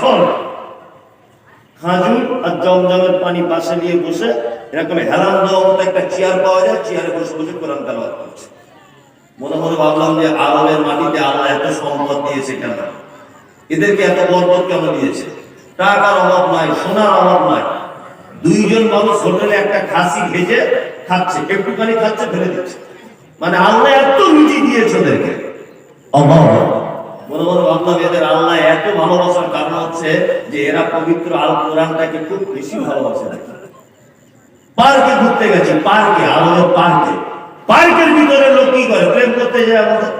ফল, খাজুর আর জমজমের পানি পাশে নিয়ে বসে এরকম হেলান দেওয়ার মতো একটা চেয়ার পাওয়া যায়, চেয়ারে বসে বসে কোরআন তেলাওয়াত করছে। মনে মনে ভাবলাম যে আরবের মাটিতে আল্লাহ এত সম্পদ দিয়েছে কেন, এদেরকে এত বরকত কেন দিয়েছে? টাকার অভাব নাই, সোনার অভাব নাই। দুইজন মানুষ হোটেলে একটা খাসি ভেজে খাচ্ছে, একটুখানি খাচ্ছে, ফেলে দিচ্ছে। মানে আল্লাহ এত রুচি দিয়েছে ওদেরকে, অভাব। মনে মনে ভাবলাম এদের আল্লাহ এত ভালোবাসার কারণ হচ্ছে যে এরা পবিত্র আল কোরআনটাকে খুব বেশি ভালোবাসে। পার্কে ঘুরতে গেছি, পার্কে, আলোর পার্কে, পার্কের ভিতরে লোক কি করে? প্রেম করতে যায়, আমাদের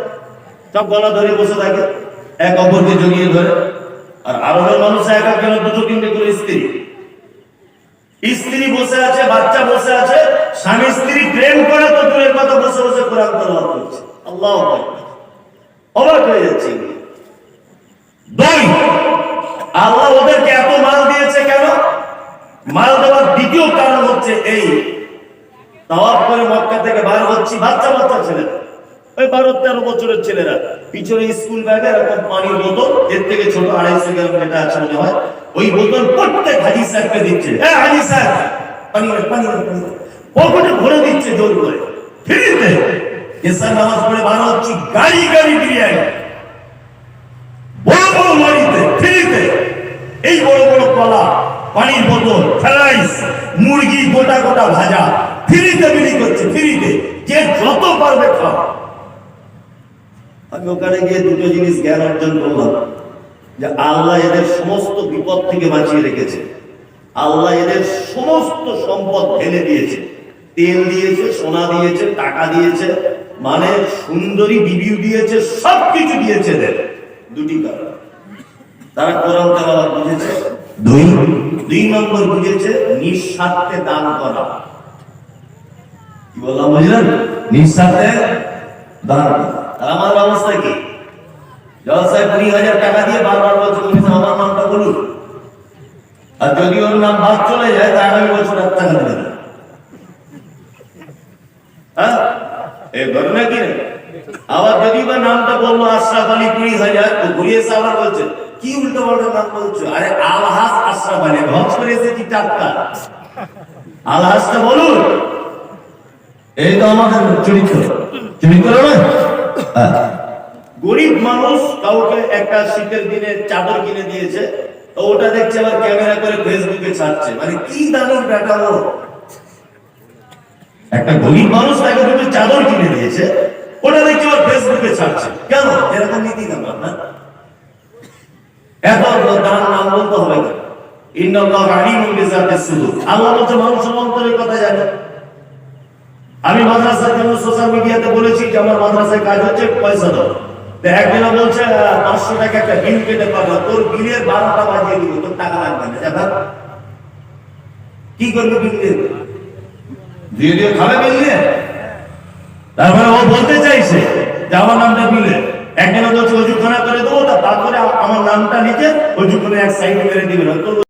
সব গলা ধরে বসে থাকে, এক অপরকে জড়িয়ে ধরে। আর আরবের মানুষ একা কেন, দুটো তিনটে করে স্ত্রী, স্ত্রী বসে আছে, বাচ্চা বসে আছে, স্বামী স্ত্রী প্রেম করে তো দূরের কথা, বসে বসে কোরআন তেলাওয়াত করছে। আল্লাহু আকবার, অবাক হয়ে যাচ্ছে। দুই, আল্লাহ ওদেরকে এত মাল দিয়েছে কেন? মাল দেওয়ার দ্বিতীয় কারণ হচ্ছে এই, তাওয়াফ করে মক্কা থেকে বার হচ্ছি, বাচ্চা বাচ্চা ছেলেরা, ওই 12-13 বছরের ছেলেরা, পিছনে স্কুল ব্যাগে এরকম পানির বোতল, এর থেকে ছোট 250 গ্রাম যেটা আছে মনে হয়, ওই বোতল প্রত্যেক হাজি সাহেবকে দিচ্ছে। হ্যাঁ হাজি সাহেব, পানি পানি পকেটে ভরে দিচ্ছে জোর করে, ফ্রিতে। এসার নামাজ পড়ে বার হচ্ছি, গাড়ি গাড়ি বিরিয়ানি, বড় বড় লরিতে, ফ্রিতে। এই বড় বড় কলা, পানির বোতল, ফ্রাইস, মুরগি গোটা গোটা ভাজা, ফ্রিতে বিক্রি করছে, ফ্রিতে। যে যত পারবে খাও। আমি ওখানে গিয়ে দুটো জিনিস জ্ঞান অর্জন করলাম, যে আল্লাহ এদের সমস্ত বিপদ থেকে বাঁচিয়ে রেখেছে। আল্লাহ এদের সমস্ত সম্পদ ঢেলে দিয়েছে, তেল দিয়েছে, সোনা দিয়েছে, টাকা দিয়েছে, মানে সুন্দরী বিবিও দিয়েছে, সবকিছু দিয়েছে এদের। দুটি কারণ, তারা কোরআন তেলাওয়াত বুঝেছে। দুই নম্বর বুঝেছে নিঃস্বার্থে দান করা। কি বললাম বুঝলেন? নিঃস্বার্থে দান করা। আর আমার ব্যবস্থা কি? জলসায় 20,000 টাকা দিয়ে বারবার বলছে আমার নামটা বলুন, আর যদি ওর নাম বাদ চলে যায় তা আগামী বছর 1 টাকা দেবে না। হ্যাঁ, এই ঘটনা কি? আবার যদি বা নামটা বললো আশরাফ আলী 20,000, তো ঘুরিয়ে এসে আবার বলছে কি উল্টো পাল্টা নাম বলছো? আরে আলহাজ আশরাফ আলী, ভক্স করে এসেছি টাটকা, আলহাজটা বলুন। এই তো আমাদের চরিত্র, চরিত্র নয়। গরিব মানুষ কাউকে একটা শীতের দিনে চাদর কিনে দিয়েছে, তো ওটা দেখছে আবার ক্যামেরা করে ফেসবুকে ছাড়ছে। মানে কি দানের ব্যাটা ও! একটা গরিব মানুষ তাকে দুটো চাদর কিনে দিয়েছে, ওটা দেখছে আবার ফেসবুকে ছাড়ছে। কেন এরকম নীতি? কেন আপনার এত দান নাম বলতে হবে কেন? ইন্নাল্লাহু আলিমুন বিযাতিস সুদূর। আল্লাহ বলছে মানুষের অন্তরের কথা জানে। আমি মাদ্রাসার জন্য সোশ্যাল মিডিয়াতে বলেছি যে আমার মাদ্রাসায় কাজ হচ্ছে, পয়সা দাও। একদিন বলছে 500 টাকা একটা বিল কেটে পাবো, তোর বিলের 12টা বাজিয়ে দিব, তোর টাকা লাগবে না। যাবে কি করবে? বিল দিয়ে দিয়ে খাবে বিল দিয়ে। তারপরে ও বলতে চাইছে যে আমার নামটা বিলে। একদিন বলছে অজুখানা করে দেবো, তারপরে আমার নামটা লিখে অজুখানে এক সাইডে মেরে দিবে না।